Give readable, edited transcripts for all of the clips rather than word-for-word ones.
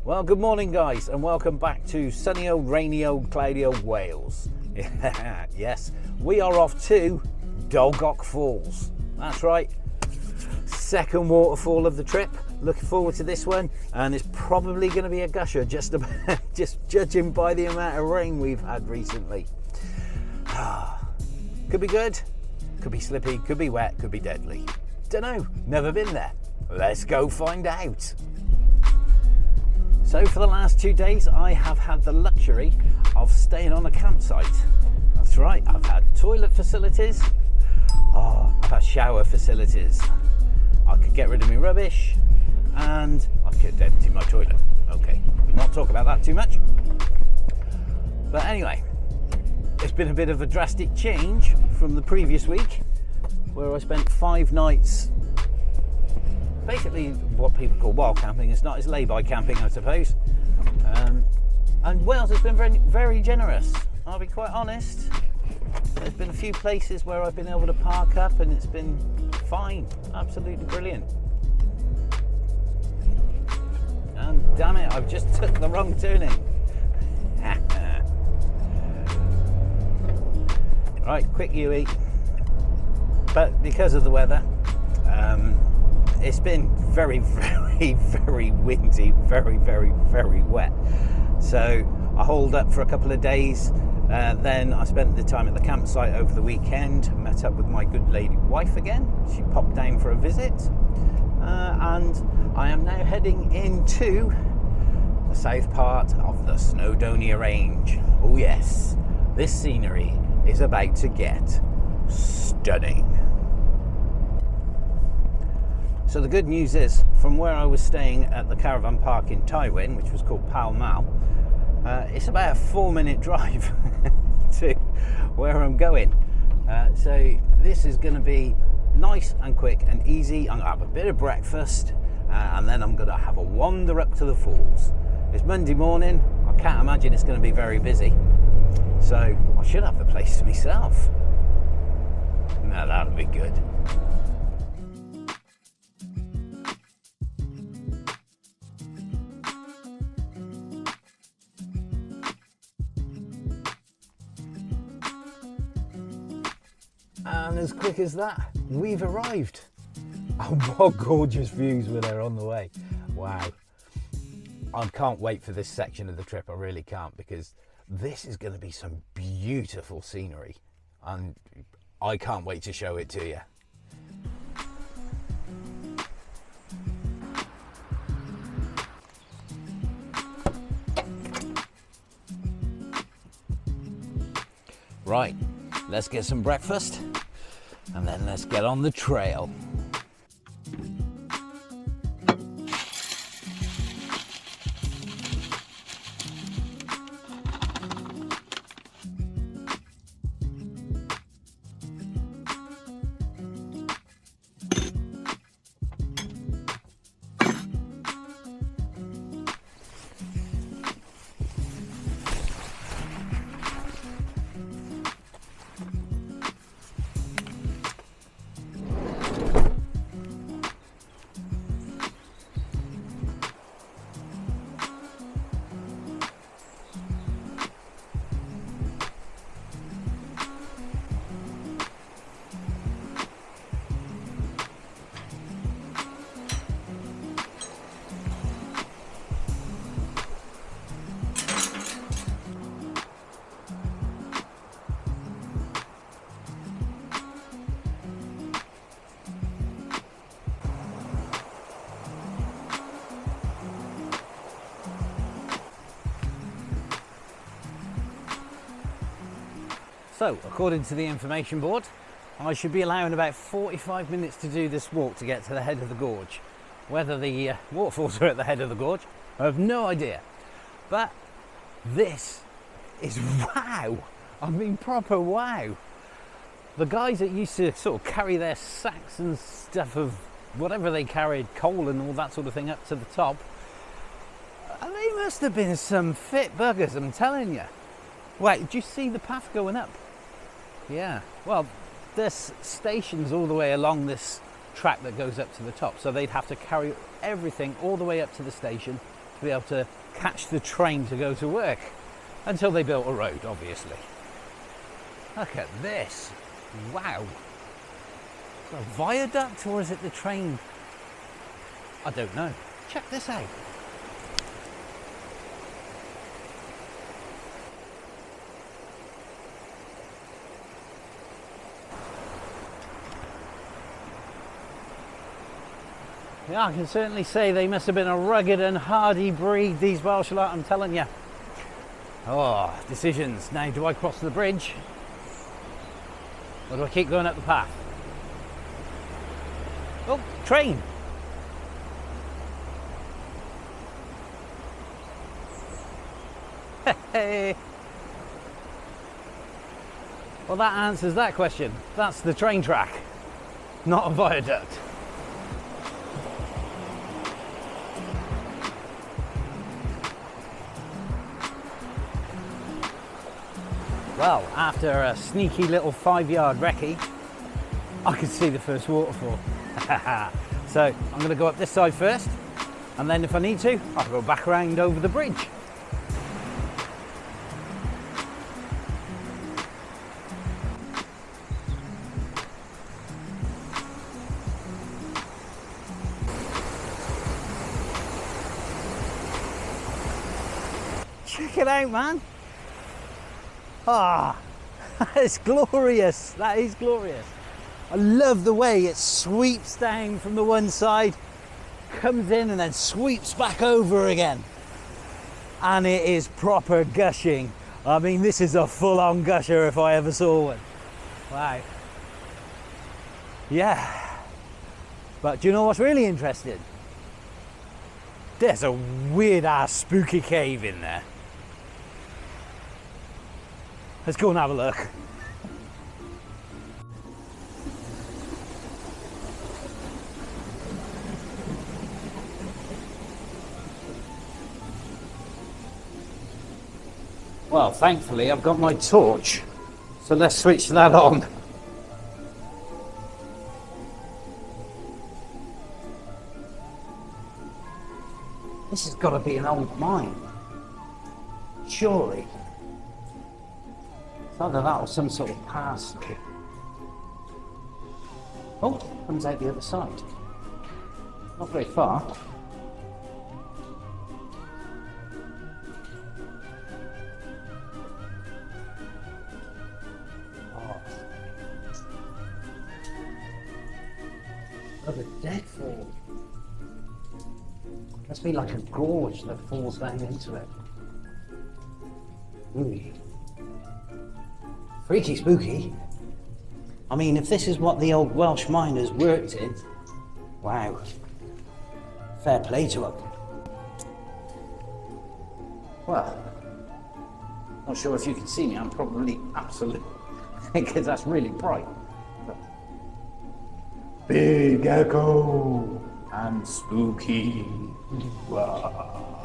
Well, good morning guys, and welcome back to sunny old, rainy old, cloudy old Wales. Yes, we are off to Dolgoch Falls. That's right, second waterfall of the trip. Looking forward to this one, and it's probably going to be a gusher, just judging by the amount of rain we've had recently. Could be good, could be slippy, could be wet, could be deadly. Dunno, never been there. Let's go find out. So for the last 2 days, I have had the luxury of staying on a campsite. That's right, I've had toilet facilities, I've had shower facilities. I could get rid of my rubbish, and I could empty my toilet. Okay, we'll not talk about that too much. But anyway, it's been a bit of a drastic change from the previous week, where I spent 5 nights basically what people call wild camping. It's not, it's lay-by camping, I suppose. And Wales has been very, very generous. I'll be quite honest. There's been a few places where I've been able to park up and it's been fine, absolutely brilliant. And damn it, I've just took the wrong turning. Right, quick UE. But because of the weather, it's been very, very, very windy, very, very, very wet. So I holed up for a couple of days. Then I spent the time at the campsite over the weekend, met up with my good lady wife again. She popped down for a visit. And I am now heading into the south part of the Snowdonia Range. Oh yes, this scenery is about to get stunning. So the good news is, from where I was staying at the caravan park in Tywyn, which was called Pall Mall, it's about a 4-minute drive to where I'm going. So this is going to be nice and quick and easy. I'm going to have a bit of breakfast, and then I'm going to have a wander up to the falls. It's Monday morning. I can't imagine it's going to be very busy. So I should have the place to myself. Now that'll be good. And as quick as that, we've arrived. Oh, what gorgeous views were there on the way. Wow. I can't wait for this section of the trip, I really can't, because this is going to be some beautiful scenery, and I can't wait to show it to you. Right, let's get some breakfast, and then let's get on the trail. So, according to the information board, I should be allowing about 45 minutes to do this walk to get to the head of the gorge. Whether the waterfalls are at the head of the gorge, I have no idea. But this is wow! I mean, proper wow! The guys that used to sort of carry their sacks and stuff of whatever they carried, coal and all that sort of thing, up to the top, they must have been some fit buggers, I'm telling you. Wait, did you see the path going up? Yeah, well, there's stations all the way along this track that goes up to the top, so they'd have to carry everything all the way up to the station to be able to catch the train to go to work, until they built a road, obviously. Look at this. Wow. Is it a viaduct or is it the train? I don't know. Check this out. Yeah, I can certainly say they must have been a rugged and hardy breed, these Welsh lot, I'm telling you. Oh, decisions. Now, do I cross the bridge? Or do I keep going up the path? Oh, train! Hey. Well, that answers that question. That's the train track, not a viaduct. Well, after a sneaky little 5-yard recce, I could see the first waterfall. So I'm going to go up this side first, and then if I need to, I'll go back around over the bridge. Check it out, man. Ah, that is glorious. That is glorious. I love the way it sweeps down from the one side, comes in and then sweeps back over again. And it is proper gushing. I mean, this is a full-on gusher if I ever saw one. Wow. Yeah. But do you know what's really interesting? There's a weird-ass spooky cave in there. Let's go and have a look. Well, thankfully I've got my torch, so let's switch that on. This has got to be an old mine, surely. It's either that or some sort of pass. Oh, comes out the other side. Not very far. Oh, the deadfall. Must be like a gorge that falls down into it. Ooh. Freaky spooky. I mean, if this is what the old Welsh miners worked in, wow. Fair play to them. Well, not sure if you can see me, I'm probably absolutely, because that's really bright. Big echo and spooky. Wow.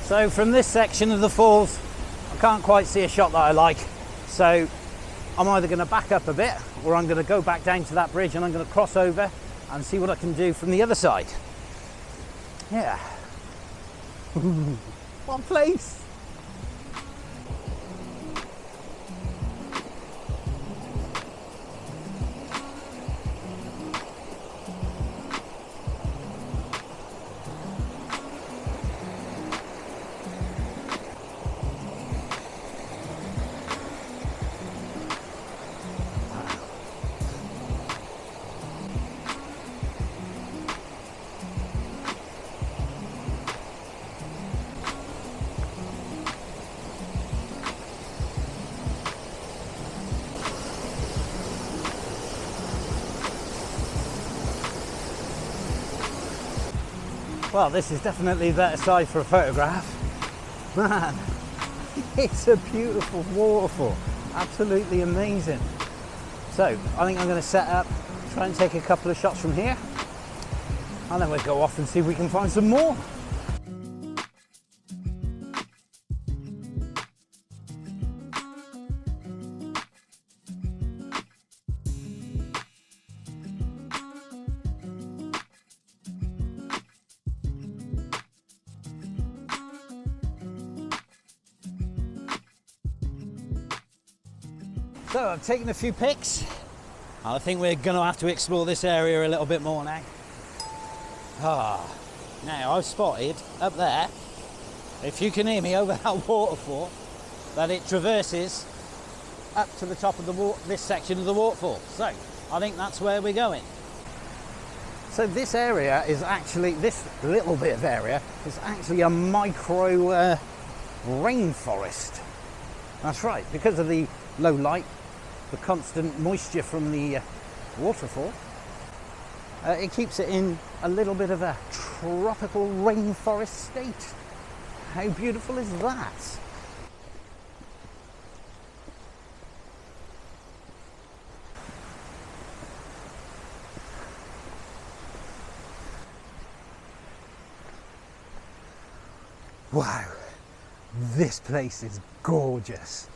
So from this section of the falls, I can't quite see a shot that I like. So I'm either going to back up a bit, or I'm going to go back down to that bridge and I'm going to cross over and see what I can do from the other side. Yeah. What place? Well, this is definitely the better side for a photograph. Man, it's a beautiful waterfall. Absolutely amazing. So, I think I'm going to set up, try and take a couple of shots from here. And then we'll go off and see if we can find some more. So I've taken a few pics. I think we're going to have to explore this area a little bit more now. Now I've spotted up there, if you can hear me over that waterfall, that it traverses up to the top of this section of the waterfall. So I think that's where we're going. So this area is actually, this little bit of area is actually a micro rainforest. That's right, because of the low light, the constant moisture from the waterfall, it keeps it in a little bit of a tropical rainforest state. How beautiful is that? Wow, this place is gorgeous.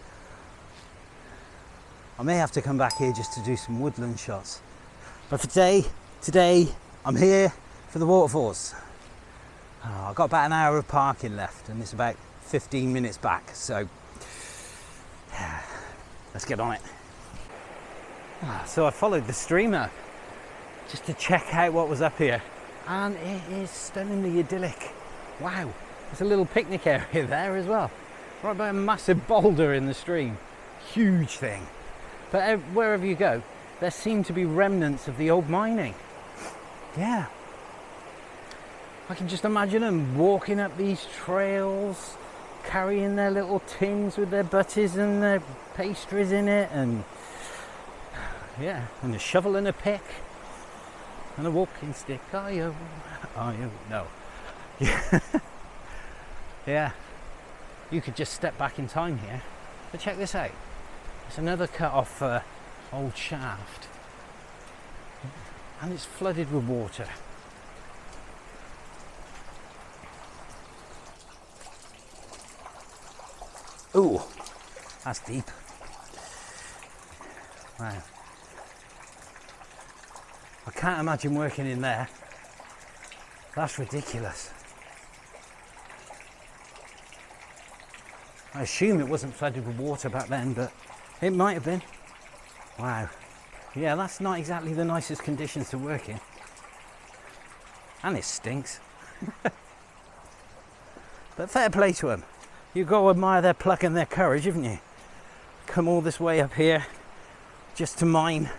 I may have to come back here just to do some woodland shots. But for today I'm here for the waterfalls. I've got about an hour of parking left and it's about 15 minutes back, so let's get on it. So I followed the stream up just to check out what was up here, and it is stunningly idyllic. Wow, there's a little picnic area there as well, right by a massive boulder in the stream. Huge thing. But wherever you go, there seem to be remnants of the old mining. Yeah. I can just imagine them walking up these trails, carrying their little tins with their butties and their pastries in it, and yeah, and a shovel and a pick and a walking stick. No. Yeah. Yeah. You could just step back in time here. But check this out. It's another cut off old shaft, and it's flooded with water. Ooh, that's deep. Wow. I can't imagine working in there. That's ridiculous. I assume it wasn't flooded with water back then, but it might have been. Wow. Yeah, that's not exactly the nicest conditions to work in. And it stinks. But fair play to them. You've got to admire their pluck and their courage, haven't you? Come all this way up here just to mine.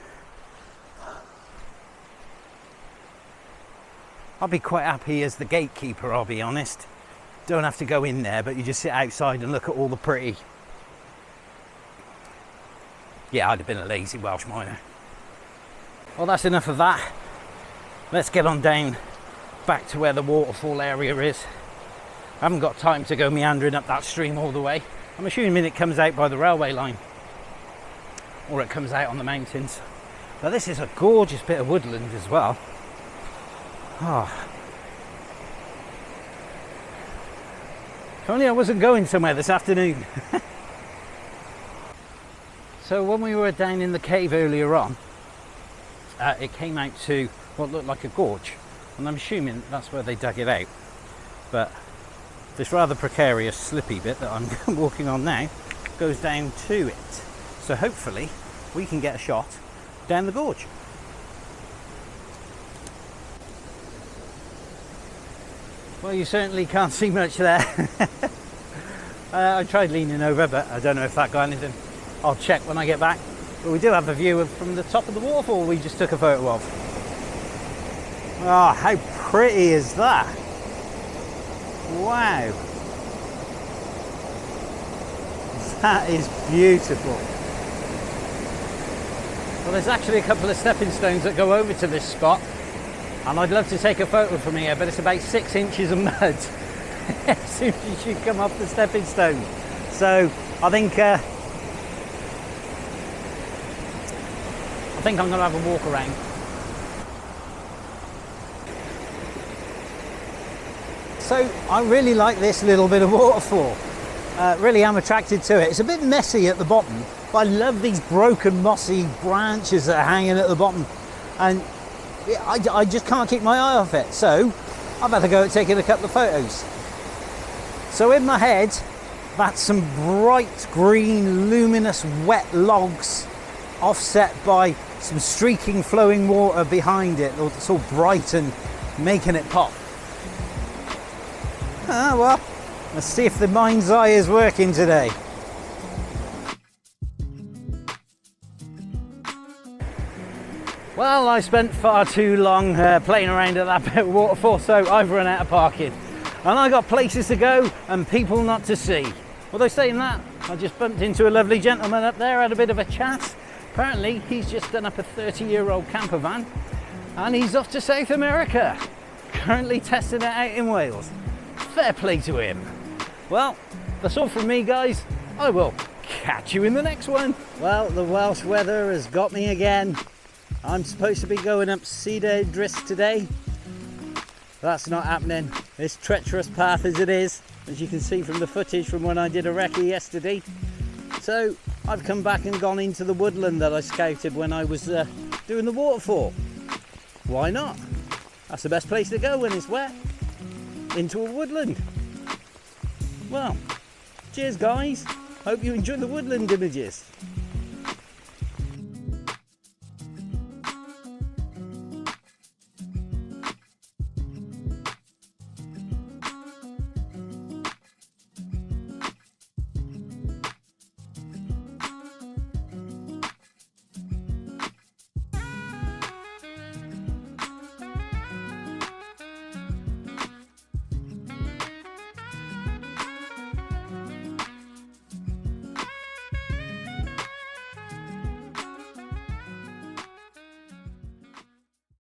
I'll be quite happy as the gatekeeper, I'll be honest. Don't have to go in there, but you just sit outside and look at all the pretty. Yeah, I'd have been a lazy Welsh miner. Well, that's enough of that. Let's get on down back to where the waterfall area is. I haven't got time to go meandering up that stream all the way. I'm assuming it comes out by the railway line, or it comes out on the mountains. But this is a gorgeous bit of woodland as well. If only I wasn't going somewhere this afternoon. So when we were down in the cave earlier on, it came out to what looked like a gorge, and I'm assuming that's where they dug it out. But this rather precarious slippy bit that I'm walking on now goes down to it. So hopefully we can get a shot down the gorge. Well, you certainly can't see much there. I tried leaning over, but I don't know if that got anything. I'll check when I get back. But we do have a view from the top of the waterfall we just took a photo of. Oh, how pretty is that? Wow. That is beautiful. Well, there's actually a couple of stepping stones that go over to this spot, and I'd love to take a photo from here, but it's about 6 inches of mud as soon as you come off the stepping stone. So I think I'm going to have a walk around. So I really like this little bit of waterfall. Really am attracted to it. It's a bit messy at the bottom, but I love these broken mossy branches that are hanging at the bottom, and I just can't keep my eye off it. So I've had to go at taking a couple of photos. So in my head, That's some bright green, luminous, wet logs offset by some streaking flowing water behind it. It's all bright and making it pop. Ah, well, let's see if the mind's eye is working today. Well, I spent far too long playing around at that bit of waterfall, so I've run out of parking. And I got places to go and people not to see. Although saying that, I just bumped into a lovely gentleman up there, had a bit of a chat. Apparently, he's just done up a 30-year-old camper van and he's off to South America. Currently testing it out in Wales. Fair play to him. Well, that's all from me, guys. I will catch you in the next one. Well, the Welsh weather has got me again. I'm supposed to be going up Cedar Drisk today. That's not happening. This treacherous path as it is, as you can see from the footage from when I did a recce yesterday. So I've come back and gone into the woodland that I scouted when I was doing the waterfall. Why not? That's the best place to go when it's wet. Into a woodland. Well, cheers guys. Hope you enjoy the woodland images.